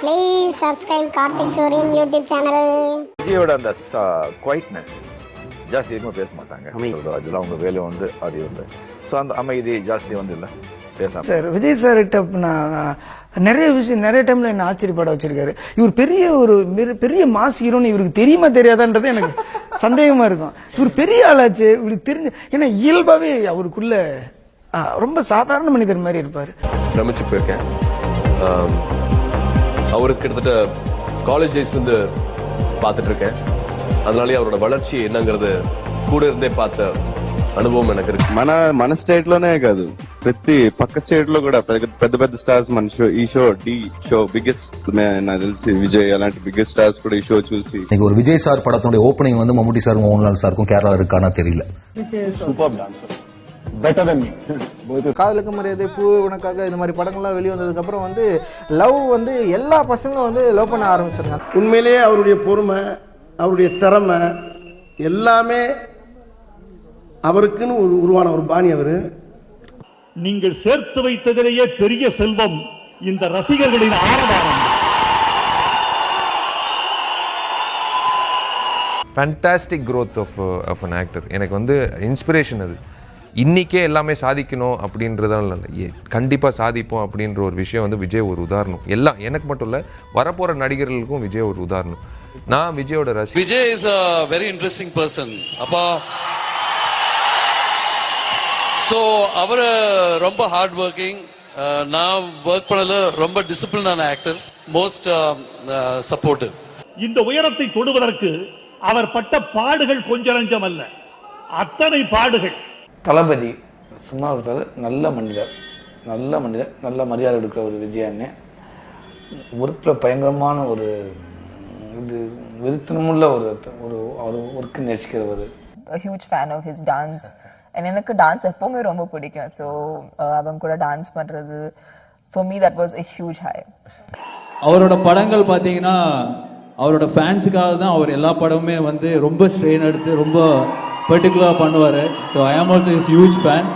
Please subscribe Karthik Suryan YouTube channel. விஜயோட அந்த quietness ஜாஸ்தி எதுவும் பேச மாட்டாங்க. அதெல்லாம் அவங்க வேலை வந்து அது வந்து ஸோ அந்த அமைதி ஜாஸ்தி வந்து இல்லை பேச சார். விஜய் சார் கிட்ட நான் நிறைய விஷயம் நிறைய டைம்ல என்ன ஆச்சரியப்பட வச்சிருக்காரு. இவர் பெரிய மாஸ் ஹீரோன்னு இவருக்கு தெரியுமா தெரியாதான்றது எனக்கு சந்தேகமா இருக்கும். இவர் பெரிய ஆளாச்சு இவருக்கு தெரிஞ்சு, ஏன்னா இயல்பாவே அவருக்குள்ள ரொம்ப சாதாரண மனிதர் மாதிரி இருப்பாரு. பிரமிச்சு போயிருக்கேன். அவருக்கு கிட்டத்தட்ட காலேஜ் டேஸ்லேருந்து பார்த்துட்டு இருக்கேன். அதனாலேயே அவரோட వளర్చి என்னங்கிறது கூட இருந்தே பார்த்த అనుభవం எனக்கு இருக்கு. మన స్టేట్ లోనే కాదు, ప్రతి పక్క స్టేట్ లో కూడా పెద్ద పెద్ద స్టార్స్ మన షో ఈ షో బిగ్గెస్ట్ నాకు తెలిసి విజయ్ అలాంటి బిగ్గెస్ట్ స్టార్స్ కూడా ఈ షో చూసి ஒரு விஜய் சார் படத்தோட ஓப்பனிங் வந்து மம்முட்டி சாருக்கும் மோகன்லால் சாருக்கும் கேரளா இருக்கானா தெரியல. Super dancer, better than me. காதலுக்கு மரியாதை, பூ உனக்காக, இந்த மாதிரி படங்கள்லாம் வெளியே வந்ததுக்கு அப்புறம் வந்து லவ் வந்து எல்லா பசங்களும் வந்து லவ் பண்ண ஆரம்பிச்சிருக்காங்க. உண்மையிலேயே அவருடைய பொறுமை, அவருடைய திறமை எல்லாமே அவருக்குன்னு உருவான ஒரு பாணி. அவரு நீங்கள் சேர்த்து வைத்ததிலேயே பெரிய செல்வம் இந்த ரசிகர்களின் ஆரவாரம். Fantastic growth of an actor. எனக்கு வந்து இன்ஸ்பிரேஷன் அது. இன்றைக்கே எல்லாமே சாதிக்கணும் அப்படின்றதால இல்லை, கண்டிப்பாக சாதிப்போம் அப்படின்ற ஒரு விஷயம் வந்து விஜய் ஒரு உதாரணம். எல்லாம் எனக்கு மட்டும் இல்லை, வரப்போகிற நடிகர்களுக்கும் விஜய் ஒரு உதாரணம். நான் விஜயோட ரசி. Vijay is a very interesting person. அப்போ ஸோ அவர் ரொம்ப ஹார்ட் ஒர்க்கிங். நான் ஒர்க் பண்ணல, ரொம்ப டிசிப்ளினான ஆக்டர், மோஸ்ட் சப்போர்ட்டிவ். இந்த உயரத்தை தொடுவதற்கு அவர் பட்ட பாடுகள் கொஞ்சம் நஞ்சம் அல்ல, அத்தனை பாடுகள். தளபதி சும்மா ஒருத்தர் நல்ல மனிதர், நல்ல மரியாதை எடுக்கிற ஒரு விஜய் அண்ணன். ஒர்க்கில் பயங்கரமான ஒரு இது விருத்தனமுள்ள ஒரு ஒர்க்கு நேசிக்கிறவர். Huge fan of his dance. எனக்கு டான்ஸ் எப்பவுமே ரொம்ப பிடிக்கும். ஸோ அவங்க கூட டான்ஸ் பண்ணுறது for me that was a huge high. அவரோட படங்கள் பார்த்தீங்கன்னா அவரோட ஃபேன்ஸுக்காக தான் அவர் எல்லா படமுமே வந்து ரொம்ப ஸ்ட்ரெயின் எடுத்து ரொம்ப பர்டிகுலராக பண்ணுவார். ஸோ ஐ ஆம் ஆல்சோ இஸ் ஹியூஜ் ஃபேன்.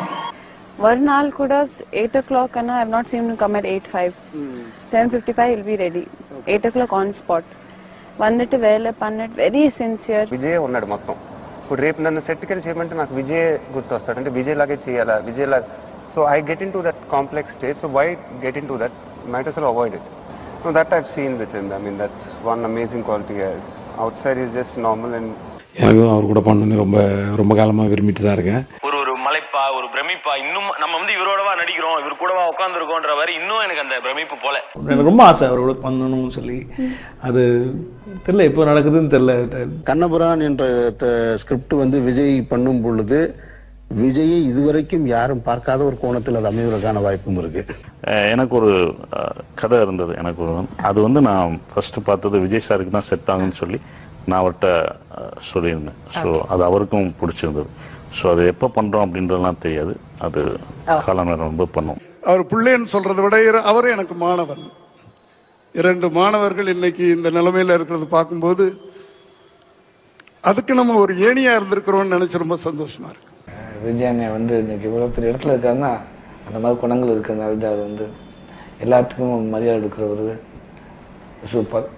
ஒரு நாள் கூட 8 o'clock and I have not seen him come at 8:05. 7:55 he'll be ready. 8 o'clock on spot. வந்துட்டு వేళ పన్నెట్ వెరీ సిన్సియర్. విజయ్ ఉన్నాడు మొత్తం. ఇప్పుడు రేపు నన్ను సెట్కి వెళ్ళి చేయమంటే నాకు విజయ్ గుర్తొస్తాడు. అంటే విజయ్ లాగే చేయాలా, విజయ్ లాగా. So I get into that complex stage. So why get into that, might as well avoid it. So that I've seen with him. I mean that's one amazing quality he has. Outside he's just normal. And எனக்கு அவர் கூட பண்ணணும்னு ரொம்ப காலமாக விரும்பிட்டு தான் இருக்கேன். ஒரு மலைப்பா, ஒரு பிரமிப்பா, இன்னும் நம்ம வந்து இவரோடவா நடிக்கிறோம், இவர் கூடவா உட்காந்துருக்கோன்ற மாதிரி இன்னும் எனக்கு அந்த பிரமிப்பு போல. எனக்கு ரொம்ப ஆசை அவரோட பண்ணணும்னு சொல்லி. அது தெரியல இப்போ நடக்குதுன்னு தெரியல. கண்ணபுரான் என்ற ஸ்கிரிப்ட் வந்து விஜய் பண்ணும் பொழுது விஜயை இதுவரைக்கும் யாரும் பார்க்காத ஒரு கோணத்தில் அது அமைவதற்கான வாய்ப்பும் இருக்கு. எனக்கு ஒரு கதை இருந்தது. அது வந்து நான் ஃபர்ஸ்ட் பார்த்தது விஜய் சாருக்கு தான் செட் ஆகுன்னு சொல்லி நான் அவர்கிட்ட சொல்லியிருந்தேன். ஸோ அது அவருக்கும் பிடிச்சிருந்தது. ஸோ அது எப்போ பண்ணுறோம் அப்படின்றதுலாம் தெரியாது, அது கால நேரம் ரொம்ப பண்ணும். அவர் பிள்ளைன்னு சொல்றதை விட அவரும் எனக்கு மாணவன். 2 மாணவர்கள் இன்னைக்கு இந்த நிலைமையில இருக்கிறது பார்க்கும்போது அதுக்கு நம்ம ஒரு ஏணியா இருந்திருக்கிறோம்னு நினைச்சு ரொம்ப சந்தோஷமா இருக்கு. விஜய் அண்ணன் வந்து இன்னைக்கு இவ்வளோ பெரிய இடத்துல இருக்காருன்னா அந்த மாதிரி குணங்கள் இருக்கிறதுனால தான் அது வந்து எல்லாத்துக்கும் மரியாதை எடுக்கிறவர். சூப்பர்.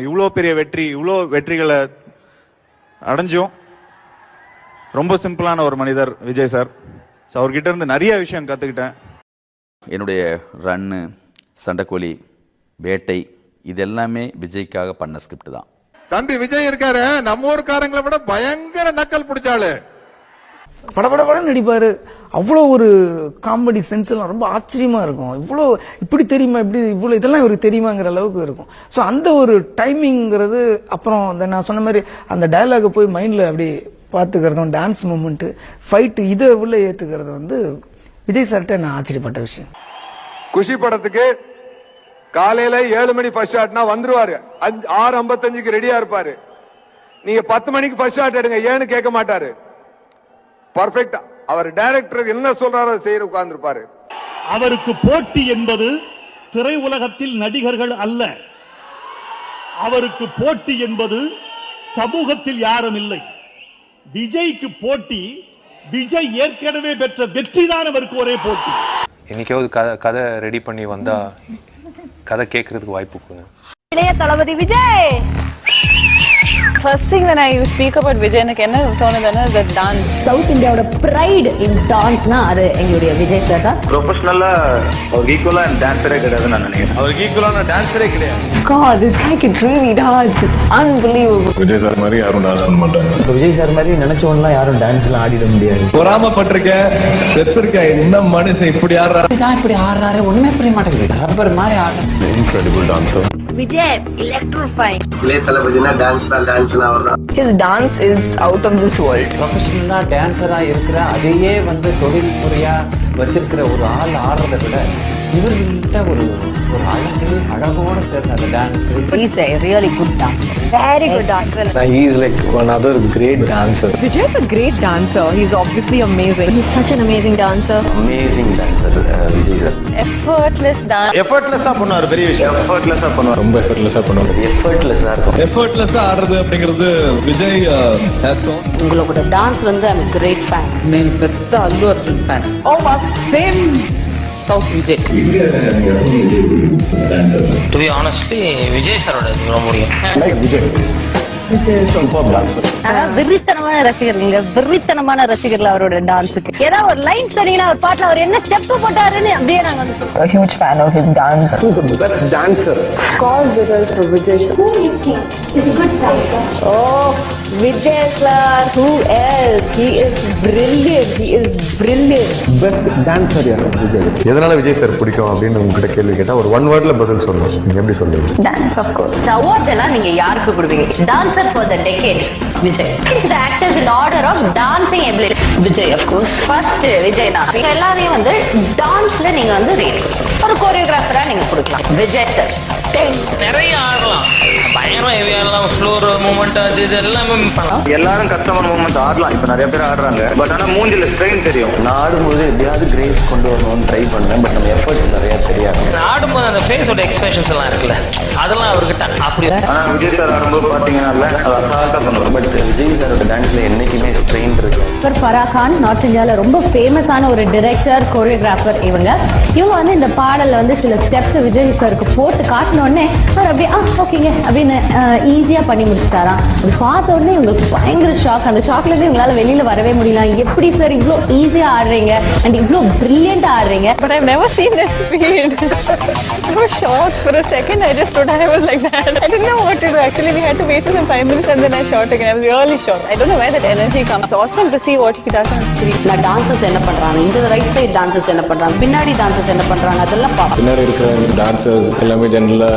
இவ்வளோ பெரிய வெற்றி, இவ்வளோ வெற்றிகளை அடைஞ்சும் ரொம்ப சிம்பிளான ஒரு மனிதர் விஜய் சார். ஸோ அவர்கிட்ட இருந்து நிறைய விஷயம் கற்றுக்கிட்டேன். என்னுடைய ரன்னு, சண்டைக்கோழி, வேட்டை இது எல்லாமே விஜய்க்காக பண்ண ஸ்கிரிப்ட் தான். தம்பி விஜய் இருக்காரு, நம்ம ஊருக்காரங்களை விட பயங்கர நக்கல் பிடிச்சாலு. படபடன்னு நடிப்பாரு. அவ்வளோ ஒரு காமெடி சென்ஸ் எல்லாம் ரொம்ப ஆச்சரியமா இருக்கும். இப்படி தெரியுமா, இவ்வளோ இதெல்லாம் இவருக்கு தெரியுமாங்கிற அளவுக்கு இருக்கும். ஸோ அந்த ஒரு டைமிங்கிறது, அப்புறம் நான் சொன்ன மாதிரி அந்த டயலாக போய் மைண்ட்ல அப்படி பார்த்துக்கிறதும், டான்ஸ் மூமெண்ட், ஃபைட்டு, இதை உள்ள ஏத்துக்கிறது வந்து விஜய் சார்கிட்ட நான் ஆச்சரியப்பட்ட விஷயம். குஷி படத்துக்கு காலையில 7 மணி ஃபர்ஸ்ட் ஷாட்னா வந்துருவாரு. 6:55க்கு ரெடியா இருப்பாரு. நீங்க 10 மணிக்கு ஃபர்ஸ்ட் ஷாட் எடுங்க ஏன்னு கேட்க மாட்டாரு. பர்ஃபெக்டா அவர் டைரக்டர் என்ன சொல்றாரோ செய்ய உட்கார்ந்துருப்பாரு. அவருக்கு போட்டி என்பது திரை உலகத்தில் நடிகர்கள் அல்ல, அவருக்கு போட்டி என்பது சமூகத்தில் யாரும் இல்லை. விஜய்க்கு போட்டி விஜய் ஏற்கனவே பெற்ற வெற்றிதான் அவருக்கு ஒரே போட்டி. என்னைக்காவது கதை ரெடி பண்ணி வந்தால் கதை கேட்கறதுக்கு வாய்ப்பு கொடுங்க. Ilaya Thalapathy Vijay. First thing when I speak about Vijay எனக்கு என்ன தோணுதுன்னா the dance. சவுத் இந்தியாவோட pride in danceனா அது எங்களுடைய விஜய் சார் தான். ப்ரொஃபஷனலா அவருக்கு ஈக்குவலா டான்ஸரே கிடையாது நான் நினைக்கிறேன். அவருக்கு ஈக்குவலான டான்ஸரே கிடையாது. God, this guy can really dance. It's unbelievable. Vijay sir மாதிரி யாரும் டான்ஸ் ஆட மாட்டாங்க. விஜய் சார் மாதிரி நினைச்சவன்லாம் யாரும் டான்ஸ்லாம் ஆடிட முடியாது. பொறாமப்பட்டிருக்கேன், செத்துருக்கேன், என்ன மனுஷன் இப்படி ஆடுறாரு, இப்படி ஆடுறாரு ஒண்ணுமே புரிய மாட்டேங்குது. ரப்பர் மாதிரி ஆடுறாரு. Incredible dancer. Vijay electrifying. Ilaya தளபதினா dance தான் டான்ஸ்னா அவர்தான். His dance is out of this world. ப்ரொஃபஷனலா டான்ஸரா இருக்கிற அதையே வந்து தொழில் முறையா வச்சிருக்கிற ஒரு ஆள் ஆடுறதை விட இவர்கிட்ட ஒரு அழகோட சேர்ந்த அந்த dance. He's a really good dancer. Very good dancer. He is like another great dancer. Vijay is a great dancer. He's obviously amazing. He's such an amazing dancer. Amazing dancer Vijay sir. Effortless dance. எஃபர்ட்லெஸ்ஸா பண்ணுவார், பெரிய விஷயம். எஃபர்ட்லெஸ்ஸா பண்ணுவார், ரொம்ப எஃபர்ட்லெஸ்ஸா பண்ணுவார். எஃபர்ட்லெஸ்ஸா இருக்கும். எஃபர்ட்லெஸ்ஸா ஆடுறது அப்படிங்கிறது விஜய் ஹேட்ஸ் ஆன். உங்களோட டான்ஸ் வந்து I'm a great fan. நான் பெத்த Allu Arjun fan. Oh wow. Same South Vijay. To be honestly Vijay சாரோட ரொம்ப முடியும். லைக் விஜய். Super dancer. விரித்தனமான ரசிகர்கள், விரித்தனமான ரசிகர்கள் அவரோட டான்ஸுக்கு. ஏதாவது ஒரு லைன் சொன்னீங்கன்னா ஒரு பாட்டுல அவர் என்ன ஸ்டெப் போட்டாருன்னு அப்படியே நாங்க வந்து A huge fan of his dance. Best dancer. Call results for Vijay. who you think is a good dancer? Oh, Vijay sir. Who else? He is brilliant. He is brilliant. Best dancer யார் விஜய்? எதனால Vijay sir பிடிக்கும் அப்படின்னு உங்ககிட்ட கேள்வி கேட்டா ஒரு one வேர்ட்ல பதில் சொல்லணும். நீங்க எப்படி சொல்லுவீங்க? Dance of course. Award எல்லாம் நீங்க யாருக்கு கொடுப்பீங்க? Dancer for the decade. Vijay. The actors in order of dancing ability. Vijay of course. First Vijay தான். நீங்க எல்லாரையும் வந்து டான்ஸ்ல நீங்க வந்து ரேட் கொடுக்கலாம். ஒரு கோரியோகிராஃபரா நீங்க கொடுக்கலாம். விஜய் சார் நிறைய ஆடலாம், பயங்கரமா ஹெவி ஆடலாம், ஸ்லோர் மூமெண்ட் அது இது எல்லாமே பண்ணலாம். எல்லாரும் கஷ்டமான மூமெண்ட் ஆடலாம், இப்ப நிறைய பேர் ஆடுறாங்க. பட் ஆனா மூஞ்சில ஸ்ட்ரெயின் தெரியும். நான் ஆடும்போது எப்படியாவது கிரேஸ் கொண்டு வரணும்னு ட்ரை பண்ணேன். பட் நம்ம எஃபர்ட் நிறைய தெரியாது. ஆடும்போது அந்த ஃபேஸோட எக்ஸ்பிரஷன்ஸ் எல்லாம் இருக்குல்ல, அதெல்லாம் அவர்கிட்ட அப்படி. ஆனா விஜய் சார் ஆடும்போது பாத்தீங்கன்னா அசால்ட்டா பண்ணுவாங்க. பட் விஜய் சாரோட டான்ஸ்ல என்னைக்குமே ஸ்ட்ரெயின் இருக்கு. ஃபரா கான் நார்த் இந்தியாவில் ரொம்ப ஃபேமஸான ஒரு டிரெக்டர், கோரியோகிராஃபர். இவங்க வந்து இந்த பாடலில் வந்து சில ஸ்டெப்ஸ் விஜய் சாருக்கு போட்டு காட்டினோடனே அவர் அப்படியே ஓகேங்க அப்படின்னு ஈஸியாக பண்ணி முடிச்சிட்டாராம். அப்படி பார்த்த உடனே இவங்களுக்கு பயங்கர ஷாக். அந்த ஷாக்லேருந்து இவங்களால வெளியில் வரவே முடியல. எப்படி சார் இவ்வளோ ஈஸியாக ஆடுறீங்க அண்ட் இவ்வளோ பிரில்லியண்டாக ஆடுறீங்க? But I've never seen that speed. I was shocked for a second. I just stood and I was like that. I didn't know what to do. Actually, we had to wait for some 5 minutes and then I shot again. I was really shocked. I don't know where that energy comes. It's awesome to see what he does on screen. நான் dancers என்ன பண்றாங்க, இந்த right side dancers என்ன பண்றாங்க, பின்னாடி dancers என்ன பண்றாங்க, அதெல்லாம் பார்ப்போம். பின்னாடி இருக்கிற டான்சர்ஸ் எல்லாமே ஜெனரலா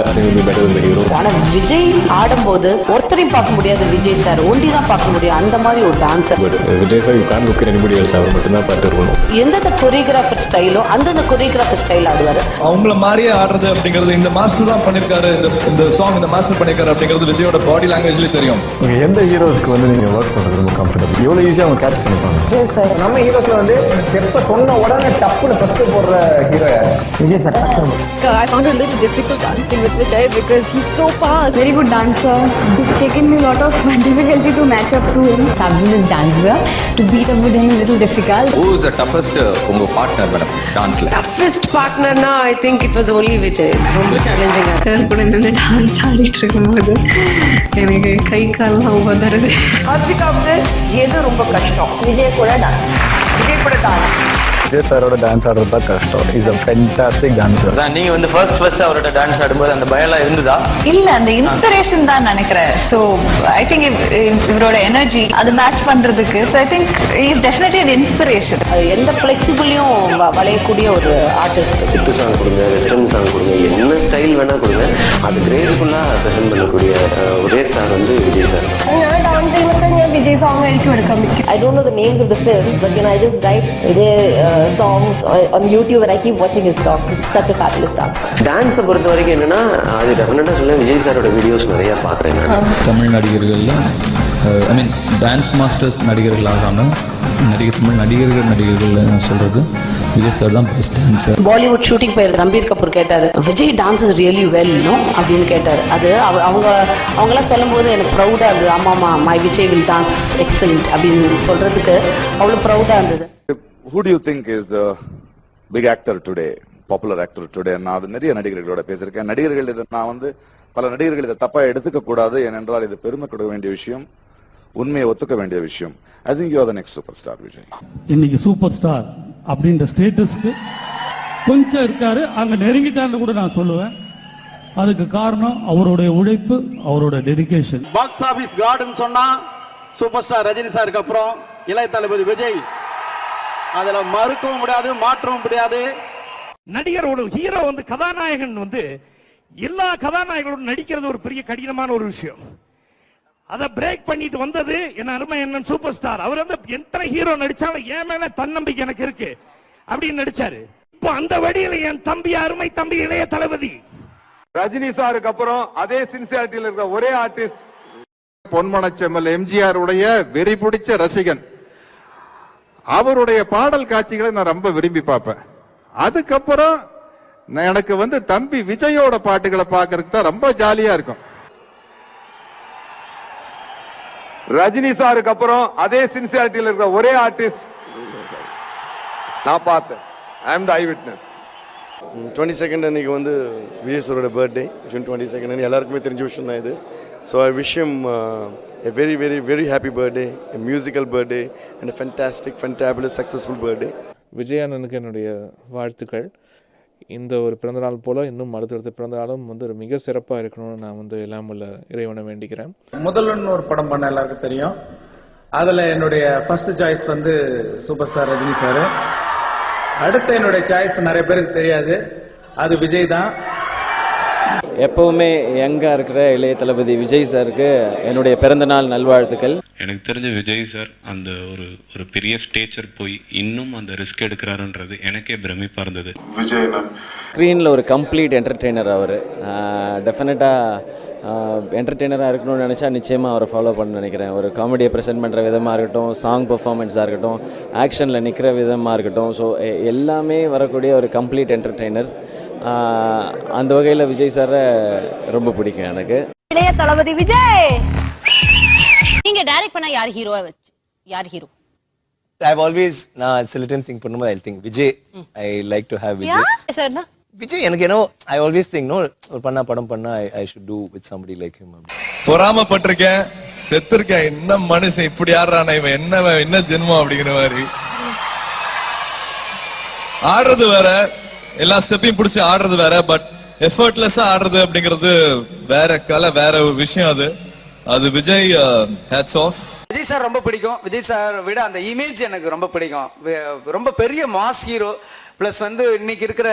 பெட்டர் தென் ஹீரோ. ஆனா விஜய் ஆடும்போது ஒருத்தரையும் பார்க்க முடியாது, விஜய் சார் ஒண்டி தான் பார்க்க முடியும். அந்த மாதிரி ஒரு dancer. But Vijay sir you can't look at anybody else. அவர் மட்டும் தான் பார்த்து இருக்கணும். எந்தெந்த கொரியோகிராஃபர் ஸ்டைலோ அந்தந்த கொரியோகிராஃபர் ஸ்டைல் ஆடுவாரு. அவங்கள மாதிரியே ஆடுறது அப்படிங்கிறது இந்த மாஸ்டர் தான் பண்ணிருக்காரு. இந்த சாங் இந்த மாஸ்டர் பண்ணிருக்காரு அப்படிங்கிறது விஜயோட பாடி லாங்குவேஜ்லயே தெரியும். எந்த ஹீரோஸ்க்கு வந்து நீங்க ஒர்க் பண்றது ரொம்ப கம்ஃபர்டபுள்? எவ்வளவு ஈஸியா அவங்க கேட்ச் பண்ணிப்பாங்க? விஜய் சார். நம்ம ஹீரோஸ்ல வந்து ஸ்டெப் சொன்ன உடனே டப்புன்னு ஃபர்ஸ்ட் போடுற ஹீரோ யார்? Vijay sir. I found it a little difficult dancing with Vijay because he's so fast. Very good dancer. It's taken me a lot of difficulty to match up to him. Fabulous dancer. To beat up with him is a little difficult. Who is the toughest உங்க partner madam டான்ஸ்ல? Toughest partnerனா I think it was only Vijay. ரொம்ப சேலஞ்சிங்கா sir கூட நின்று dance ஆடிட்டு இருக்கும்போது எனக்கு கை கால்லாம் உதறது. அதுக்கு எது ரொம்ப கஷ்டம்? விஜய் கூட டான்ஸ். விஜய் கூட டான்ஸ். விஜய் சாரோட டான்ஸ் ஆடுறது தான் கஷ்டம். Is a fantastic dancer. நீங்க வந்து ஃபர்ஸ்ட் அவரோட டான்ஸ் ஆடும்போது அந்த பயம்லாம் இருந்ததா? இல்ல, அந்த இன்ஸ்பிரேஷன் தான் நினைக்கிறேன். ஸோ ஐ திங்க் இவரோட எனர்ஜி அது மேட்ச் பண்றதுக்கு. So I think is definitely an inspiration. எந்த ஃபிளெக்சிபிளையும் வளையக்கூடிய ஒரு ஆர்டிஸ்ட். குத்து சாங் கொடுங்க, வெஸ்டர்ன் சாங் கொடுங்க, என்ன ஸ்டைல் வேணா கொடுங்க, அது கிரேஸ்ஃபுல்லா பிரசன்ட் பண்ணக்கூடிய ஒரே ஸ்டார் வந்து விஜய் சார். டான்ஸிங் மட்டும் விஜய் சாங் ஆയിരിക്കും எடுக்க முடியும். I don't know the names of the films, but I just write Vijay songs on YouTube and I keep watching his songs. It's such a fabulous dance. டான்ஸை பொறுத்த வரைக்கும் என்னன்னா, அது டெஃபினட்டா சொல்ல விஜய் சாரோட வீடியோஸ் நிறைய பார்க்குறேன் நான். தமிழ் நடிகர்களில் ஐ மீன் டான்ஸ் மாஸ்டர்ஸ் நடிகர்களாகாம தமிழ் நடிகர்கள் சொல்றது விஜய் சார் தான் பெஸ்ட் டான்சர். பாலிவுட் ஷூட்டிங் போயிருக்க ரம்பீர் கபூர் கேட்டாரு, Vijay dances really well no அப்படின்னு கேட்டாரு. அது அவங்களாம் சொல்லும் போது எனக்கு ப்ரௌடா இருந்தது. ஆமாமா, my Vijay will dance excellent அப்படின்னு சொல்றதுக்கு அவ்வளவு ப்ரௌடா இருந்தது. Who do you think is the big actor today popular actor today. நான் அது நிறைய நடிகர்களோட பேசியிருக்கேன். நடிகர்கள் இதை நான் வந்து பல நடிகர்கள் இதை தப்பா எடுத்துக்க கூடாது, ஏனென்றால் இது பெருமை கொடுக்க வேண்டிய விஷயம், உண்மையை ஒத்துக்க வேண்டிய விஷயம். I think you are the next super star Vijay. இன்னைக்கு சூப்பர் ஸ்டார் அப்படின்ற ஸ்டேட்டஸ்க்கு கொஞ்சம் இருக்காரு, அங்க நெருங்கிட்டான்னு கூட நான் சொல்லுவேன். அதுக்கு காரணம் அவருடைய உழைப்பு, அவரோட டெடிகேஷன். பாக்ஸ் ஆபீஸ் கார்டுன்னு சொன்னா சூப்பர் ஸ்டார் ரஜினி சாருக்கு அப்புறம் இளைய தளபதி விஜய். அதுல மறுக்கவும் முடியாது, மாற்றவும் முடியாது. நடிகர் ஒரு ஹீரோ வந்து கதாநாயகன் வந்து எல்லா கதாநாயகனோட நடிக்கிறது ஒரு பெரிய கடினமான ஒரு விஷயம். அதை பிரேக் பண்ணிட்டு வந்தது என்ன அருமை என்ன சூப்பர் ஸ்டார். அவர் வந்து எத்தனை ஹீரோ நடிச்சாலும் என் மேல தன்னம்பிக்கை எனக்கு இருக்கு அப்படின்னு நடிச்சாரு. இப்போ அந்த வழியில என் தம்பி, அருமை தம்பி இளைய தளபதி ரஜினி சாருக்கு அப்புறம் அதே சின்சியாரிட்டியில் இருக்கிற ஒரே ஆர்டிஸ்ட் பொன்மனச்செம்மல் எம்ஜிஆர் உடைய வெறி பிடிச்ச ரசிகன். அவருடைய பாடல் காட்சிகளை நான் ரொம்ப விரும்பி பார்ப்பேன். அதுக்கப்புறம் எனக்கு வந்து தம்பி விஜயோட பாட்டுகளை பார்க்கறதுக்கு தான் ரொம்ப ஜாலியா இருக்கும். ரஜினி சாருக்கு அப்புறம் அதே சின்சியாரிட்டியில் இருக்கிற ஒரே ஆர்டிஸ்ட் நான் பார்த்தேன். ஐ அம் தி ஐ விட்னஸ். 22nd அன்னைக்கு வந்து விஜய் சாரோட பர்த்டே, ஜூன் 22 எல்லாருக்குமே தெரிஞ்ச விஷயம் தான் இது. So I wish him a very very very happy birthday, a musical birthday and a fantastic fantabulous successful birthday. Vijay அண்ணனுக்கு என்னுடைய வாழ்த்துக்கள். இந்த ஒரு பிறந்தநாள் போல் இன்னும் அடுத்தடுத்த பிறந்தநாளும் வந்து ஒரு மிக சிறப்பாக இருக்கணும்னு நான் வந்து எல்லாம் உள்ள இறைவனை வேண்டிக்கிறேன். முதல்வன் ஒரு படம் பண்ண எல்லாருக்கும் தெரியும். அதில் என்னுடைய ஃபர்ஸ்ட் சாய்ஸ் வந்து சூப்பர் ஸ்டார் ரஜினி சார். அடுத்த என்னுடைய சாய்ஸ் நிறைய பேருக்கு தெரியாது, அது விஜய் தான். எப்பவுமே யங்கா இருக்கிற இளைய தளபதி விஜய் சாருக்கு என்னுடைய பிறந்தநாள் நல்வாழ்த்துக்கள். எனக்கு தெரிஞ்ச விஜய் சார் அந்த ஒரு பெரிய ஸ்டேச்சர் போய் இன்னும் அந்த ரிஸ்க் எடுக்கிறாருன்றது எனக்கே பிரமிப்பாக இருந்தது. விஜய் ஸ்க்ரீனில் ஒரு கம்ப்ளீட் என்டர்டெய்னர் அவர். டெஃபினட்டாக என்டர்டெய்னராக இருக்கணும்னு நினச்சா நிச்சயமாக அவரை ஃபாலோ பண்ண நினைக்கிறேன். ஒரு காமெடியை ப்ரெசென்ட் பண்ணுற விதமாக இருக்கட்டும், சாங் பெர்ஃபார்மன்ஸாக இருக்கட்டும், ஆக்ஷனில் நிற்கிற விதமாக இருக்கட்டும், ஸோ எல்லாமே வரக்கூடிய ஒரு கம்ப்ளீட் என்டர்டெய்னர். அந்த வகையில் விஜய் சாரை ரொம்ப பிடிக்கும் எனக்கு. இளைய தளபதி விஜய். நீங்க டைரக்ட் பண்ண யார் ஹீரோவா வச்சு யார் ஹீரோ? I've always நான் certain think பண்ணும்போது I think Vijay. I like to have Vijay. சார்னா விஜய் எனக்கு என்ன I always think no ஒரு படம் பண்ணா I should do with somebody like him. பொறாமப்பட்டிருக்கேன், செத்துருக்கேன். என்ன மனுஷன் இப்படி ஆடுறானே, இவன் என்ன ஜென்மம் அப்படிங்கிற மாதிரி. ஆடுறது வேற, எல்லா ஸ்டெப்பையும் பிடிச்சி ஆடுறது வேற, பட் எஃபர்ட்லெஸ்ஸா ஆடுறது அப்படிங்கிறது வேற கலை, வேற ஒரு விஷயம். அது Vijay hats off. Vijay sir ரொம்ப பிடிக்கும். விஜய் சார் விட அந்த இமேஜ் எனக்கு ரொம்ப பிடிக்கும். ரொம்ப பெரிய மாஸ் ஹீரோ பிளஸ் வந்து இன்னைக்கு இருக்கிற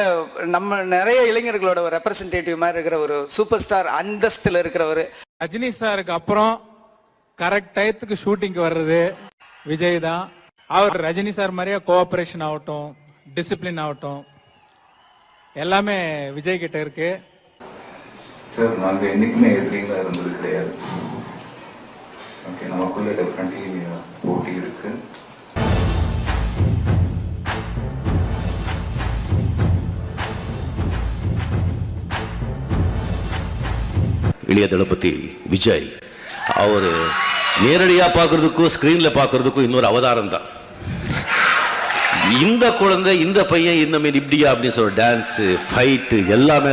நம்ம நிறைய இளைஞர்களோட ஒரு ரெப்ரசன்டேட்டிவ் மாதிரி இருக்கிற ஒரு சூப்பர் ஸ்டார் அந்தஸ்தில் இருக்கிறவர். ரஜினி சாருக்கு அப்புறம் கரெக்ட் டயத்துக்கு ஷூட்டிங்க்கு வர்றது விஜய் தான். அவர் ரஜினி சார் மாதிரியே கோஆபரேஷன் ஆகட்டும், டிசிப்ளின் ஆகட்டும், எல்லாமே விஜய் கிட்ட இருக்கு. சார் நாங்கள் என்னைக்குமே எதிரிங்களா இருந்தது கிடையாது. ஓகே, நமக்குள்ள டெஃபினெட்லி போட்டி இருக்கு. இளைய தளபதி விஜய் அவர் நேரடியாக பார்க்கறதுக்கும் ஸ்கிரீன்ல பார்க்கறதுக்கும் இன்னொரு அவதாரம் தான். இந்த குழந்தை, இந்த பையன், இந்த மாதிரி இப்படியா அப்படின்னு சொல்ற டான்ஸ், ஃபைட் எல்லாமே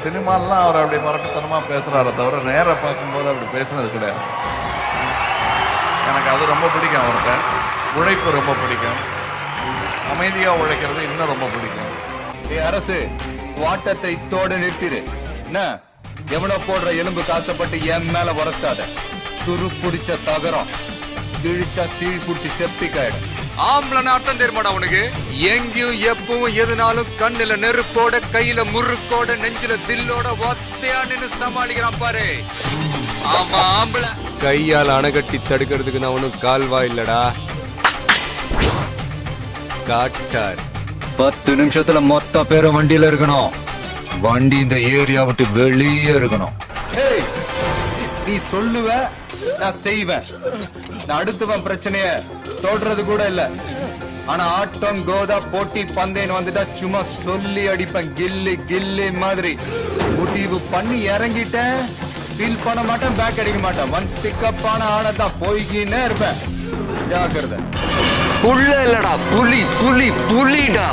சினிமாலாம் அவர் அப்படி மரட்டுத்தனமா பேசுறாரு தவிர நேர பார்க்கும்போது அப்படி பேசுனது கிடையாது. எனக்கு அது ரொம்ப பிடிக்கும். அவர்கிட்ட உழைப்பு ரொம்ப பிடிக்கும். அமைதியா உழைக்கிறது இன்னும் ரொம்ப பிடிக்கும். அரசு வாட்டத்தை இத்தோடு நிறுத்திடு. என்ன எவனோ போடுற எலும்பு காசப்பட்டு என் மேல உரசாத. துரு பிடிச்ச தகரம் கிழிச்சா சீழ் பிடிச்சி செப்பிக்காயிடும். ஆம்பளை அர்த்தம் தெரியுமாடா உனக்கு? எங்கேயும் எப்பவும் எதுனாலும் கண்ணுல நெருப்போட, கையில முறுக்கோட, நெஞ்சில தில்லோட ஒத்தையான்னு சமாளிக்கிறான் பாரு. ஆமா ஆம்பளை. கையால் அணைகட்டி தடுக்கிறதுக்கு நான் ஒன்னும் கால்வா இல்லடா. காட்டார் 10 நிமிஷத்துல மொத்த பேரும் வண்டியில இருக்கணும். வண்டி இந்த ஏரியா விட்டு வெளியே இருக்கணும். நீ சொல்லுவ, நான் செய்வேன். நான் அடுத்தவன் பிரச்சனைய தோடுறது கூட இல்ல. ஆனா ஆட்டம் கோதா போட்டி பந்தேன்னு வந்துட்டா சும்மா சொல்லி அடிப்பேன். கில்லி கில்லி மாதிரி முடிவு பண்ணி இறங்கிட்டேன். ஃபீல் பண்ண மாட்டேன், பேக் அடிக்க மாட்டேன். ஒன்ஸ் பிக்கப் ஆன ஆனதான் போய்கின்னே இருப்பேன். ஜாக்கிரதை. புள்ள இல்லடா, புலி புலி புலிடா.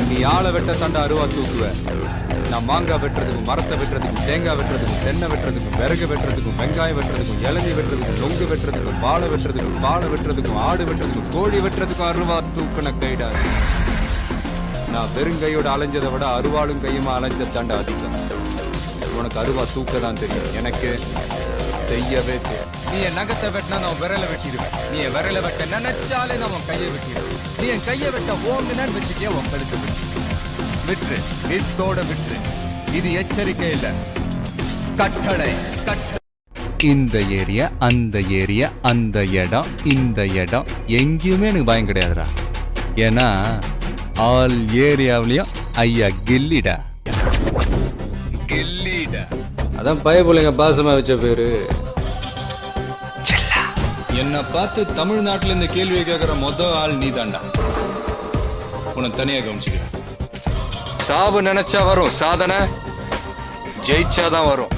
நீ ஆளை வெட்ட தாண்டா அருவா தூக்குவ. நான் மாங்காய் வெட்டுறதுக்கும் மரத்தை வெட்டுறதுக்கும் தேங்காய் வெட்டுறதுக்கும் தென்னை வெட்டுறதுக்கும் விறகு வெட்டுறதுக்கும் வெங்காயம் வெட்டுறதுக்கும் இளநீ வெட்டுறதுக்கும் நொங்கு வெட்டுறதுக்கும் வாழை வெட்டுறதுக்கும் பாலை வெட்டுறதுக்கும் ஆடு வெட்டுறதுக்கும் கோழி வெட்டுறதுக்கும் அருவா தூக்குன கைடா. நான் வெறுங்கையோட அலைஞ்சதை விட அருவாளும் கையுமா அலைஞ்ச தாண்டா அதிகம். உனக்கு அருவா தூக்க தான் தெரியும், எனக்கு செய்யவே தெரியும். நீ என் நகத்தை வெட்டினா நான் விரலை வெட்டிடுவேன். நீ என் விரலை வெட்ட நினைச்சாலே நான் உன் கையை வெட்டிடுவேன். நீ என் கையை வெட்ட ஓங்குன்னு வச்சுக்கே உன் கழுத்து விட்டுரு. வித்தோட விட்டுரு. இது எச்சரிக்கை இல்ல, கட்டளை. இந்த ஏரியா, அந்த ஏரியா, அந்த இடம், இந்த இடம் எங்கேயுமே எனக்கு பயம் கிடையாதுடா. ஏன்னா ஆல் ஏரியாவிலையும் ஐயா கில்லிடா. கில்லிடா. அதான் பயப்புள்ளைங்க பாசமா வச்ச பேரு. என்னை பார்த்து தமிழ்நாட்டுல இந்த கேள்வி கேட்கிற மொத ஆள் நீ தாண்டா. உன்னை தனியா கவனிச்சுக்கிறேன். சாவு நினைச்சா வரும், சாதனை ஜெயிச்சாதான் வரும்.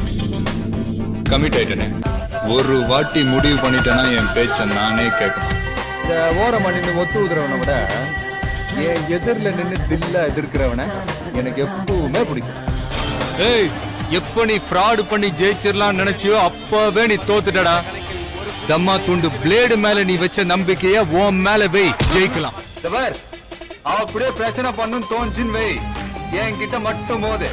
கமிட் ஆயிட்டனே. ஒரு வாட்டி முடிவு பண்ணிட்டேன்னா என் பேச்ச நானே கேட்கணும். இந்த ஓரம் பண்ணி ஒத்து உதுறவனை விட என் எதிரில் நின்று தில்லா எதிர்க்கிறவனை எனக்கு எப்பவுமே பிடிக்கும். ஏய், எப்ப நீ ஃப்ராடு பண்ணி ஜெயிச்சிடலாம் நினைச்சியோ அப்பவே நீ தோத்துட்டடா. தம்மா துண்டு பிளேடு மேல நீ வச்ச நம்பிக்கைய உன் மேல வை, ஜெயிக்கலாம். அப்படியே பிரச்சனை பண்ணும் தோஞ்சின் வை, என்கிட்ட மட்டும் போது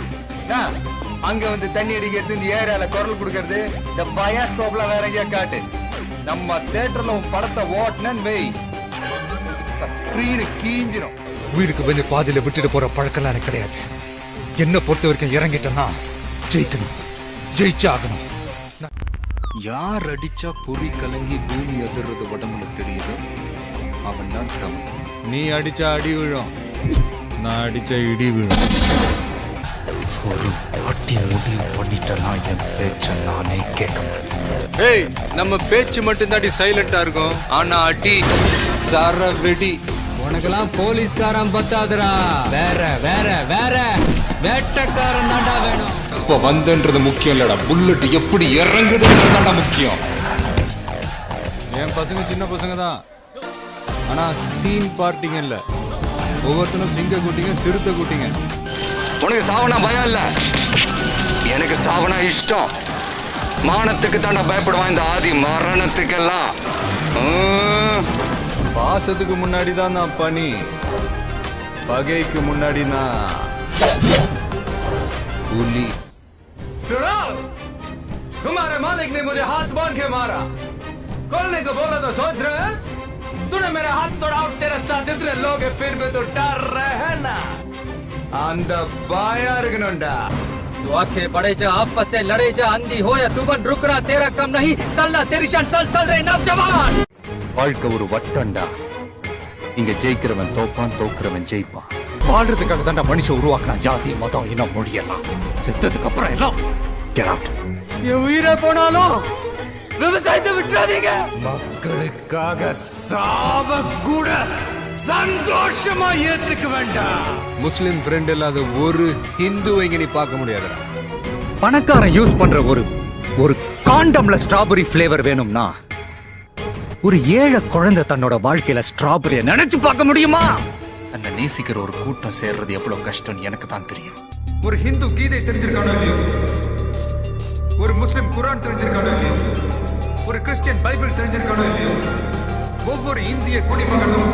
அங்க வந்து தண்ணி அடிக்கிறது, இந்த ஏரியால குரல் கொடுக்கறது, இந்த பயாஸ்கோப்ல வேற எங்கேயா காட்டு. நம்ம தியேட்டர்ல உன் படத்தை ஓட்டுனன் வை, ஸ்கிரீனு கீஞ்சிரும். உயிருக்கு வந்து பாதியில விட்டுட்டு போற பழக்கம் எனக்கு கிடையாது. என்ன பொறுத்த வரைக்கும் இறங்கிட்டேன்னா ஜெயிக்கணும், ஜெயிச்சாகணும். யார் அடிச்சா பொறி கலங்கி பூமி அதிர்றது உடம்புல தெரியுது, அவன் தான் தமிழ். நீ அடிச்சா அடி விழும், நான் அடிச்சா இடி விழும். ஒரு வாட்டி முடிவு பண்ணிட்டேன்னா என் பேச்ச நானே கேட்க மாட்டேன். ஏய், நம்ம பேச்சு மட்டும் தாண்டி சைலண்டா இருக்கும், ஆனா அடி சர வெடி. உனக்கெல்லாம் போலீஸ்காரன் பத்தாதுடா, வேற வேற வேற வேட்டக்காரன் தாண்டா வேணும். இப்ப வந்தன்றது முக்கியம் இல்லடா, புல்லட் எப்படி இறங்குதுன்றது தாண்டா முக்கியம். என் பசங்க சின்ன பசங்க தான், ஆனா சீன் பார்ட்டிங்க இல்ல. ஒவ்வொருத்தரும் சிங்க கூட்டிங்க, சிறுத்தை கூட்டிங்க. உனக்கு சாவனா பயம் இல்ல, எனக்கு சாவனா இஷ்டம். மானத்துக்கு தாண்டா பயப்படுவான் இந்த ஆதி, மரணத்துக்கெல்லாம். பாசத்துக்கு முன்னாடி தான் நான் பனி, பகைக்கு முன்னாடி நான் புலி. तुम्हारे मालिक ने मुझे हाथ बांध के मारा, खोलने को बोला तो सोच रहे हैं? तूने मेरा हाथ तोड़ा, तेरे साथ इतने लोग हैं, फिर भी तो डर रहे हैं ना. அந்த பாயா இருக்கணும்டா. दुआ से बड़े जा, आपस से लड़े जा, अंधी हो या तूफान, रुकना तेरा कम नहीं, चलना तेरी शान, चल चल रे नौजवान. வாழ்க்கை ஒரு வட்டம்டா, இங்க ஜெயிக்கிறவன் தோப்பான், தோக்குறவன் ஜெயிப்பான். வாழ்றதுக்காக தான்டா மனுஷன் உருவாக்குனா ஜாதி மதம் இனம் மொழியெல்லாம். செத்ததுக்கு அப்புறம் எல்லாம் get out. என் உயிரை போனாலும் விவசாயத்தை விட்டுறாதீங்க. மக்களுக்காக சாவ கூட சந்தோஷமா ஏத்துக்க வேண்டாம். முஸ்லிம் ஃப்ரெண்ட் இல்லாத ஒரு ஹிந்து இங்க நீ பார்க்க முடியாதுடா. பணக்காரன் யூஸ் பண்ற ஒரு காண்டம்ல ஸ்ட்ராபெரி ஃபிளேவர் வேணும்னா ஒரு ஏழை குழந்தை தன்னோட வாழ்க்கையில ஸ்ட்ராபெரிய நினைச்சு பார்க்க முடியுமா? அந்த நேசிக்கிற ஒரு கூட்டம் சேர்றது எவ்வளவு கஷ்டம் எனக்கு தான் தெரியும். ஒரு ஹிந்து கீதை தெரிஞ்சிருக்கானோ இல்லையோ, ஒரு முஸ்லிம் குரான் தெரிஞ்சிருக்கானோ இல்லையோ, ஒரு கிறிஸ்டியன் பைபிள் தெரிஞ்சிருக்கானோ இல்லையோ, ஒவ்வொரு இந்திய குடிமகனும்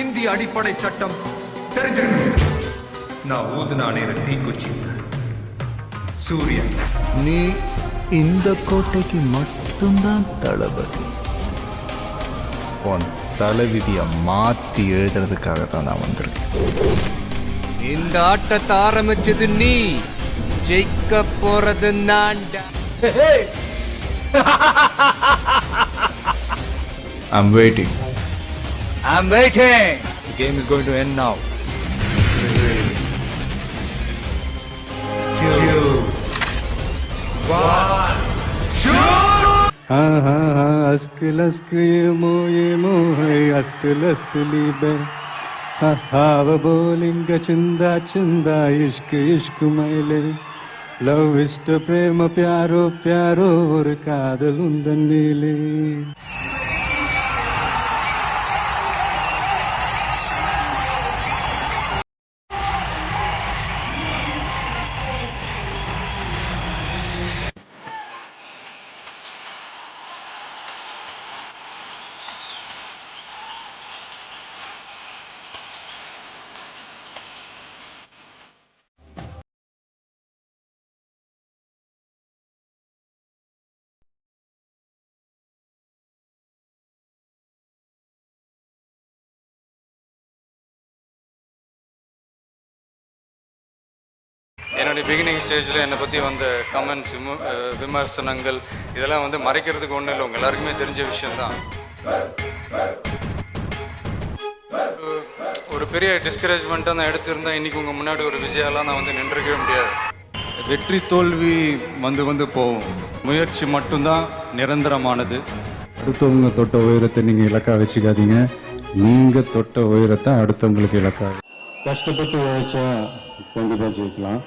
இந்திய அடிப்படை சட்டம் தெரிஞ்சிருக்கணும். நான் ஊதுன அணையிற தீக்குச்சி சூரியன். நீ இந்த கோட்டைக்கு மட்டும்தான் தளபதி. உன் தலைவிதியை மாத்தி எழுதுறதுக்காக தான் நான் வந்திருக்கேன். இந்த ஆட்டத்தை ஆரம்பிச்சது நீ, ஜெயிக்க போறது நான். I'm waiting. The game is going to end now. 2, 1, shoot! Ask లస్క్ ఏమో ఏమో హై అస్తలస్తు లీబే హావ బోలింగ చిందా చిందా ఇష్క్ ఇష్క్ మైలే లవ్ ఇష్ట ప్రేమ ప్యారో ప్యారో ஒரு காதல் உந்தன் மேலே. என்னுடைய பிகினிங் ஸ்டேஜில் என்னை பற்றி வந்த கமெண்ட்ஸ் விமர்சனங்கள் இதெல்லாம் வந்து மறைக்கிறதுக்கு ஒன்றும் இல்லை, உங்கள் எல்லாருக்குமே தெரிஞ்ச விஷயம்தான். ஒரு பெரிய டிஸ்கரேஜ்மெண்ட்டாக நான் எடுத்திருந்தேன், இன்றைக்கி உங்கள் முன்னாடி ஒரு விஜயாலாம் நான் வந்து நின்றுக்கவே முடியாது. வெற்றி தோல்வி வந்து போகும், முயற்சி மட்டும்தான் நிரந்தரமானது. அடுத்தவங்க தொட்ட உயரத்தை நீங்கள் இலக்கா வச்சுக்காதீங்க, நீங்கள் தொட்ட உயரத்தை அடுத்தவங்களுக்கு இலக்கா. கஷ்டப்பட்டு உழைச்சா கண்டிப்பாக ஜெயிக்கலாம்.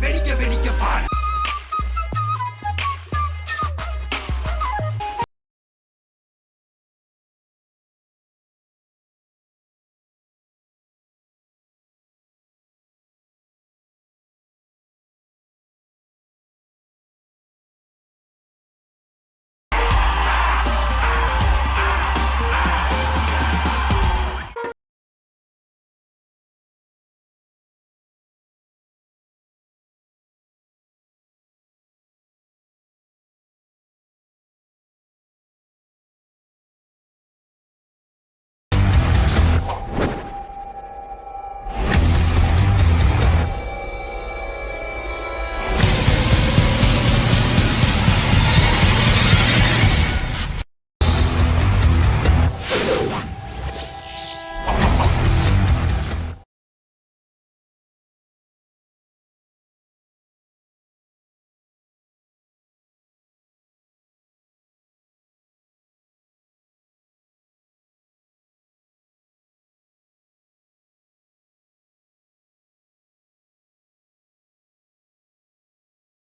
வெடிக்க வெடிக்க பாடு.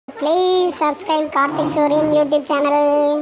Please subscribe Karthik Sorin YouTube channel.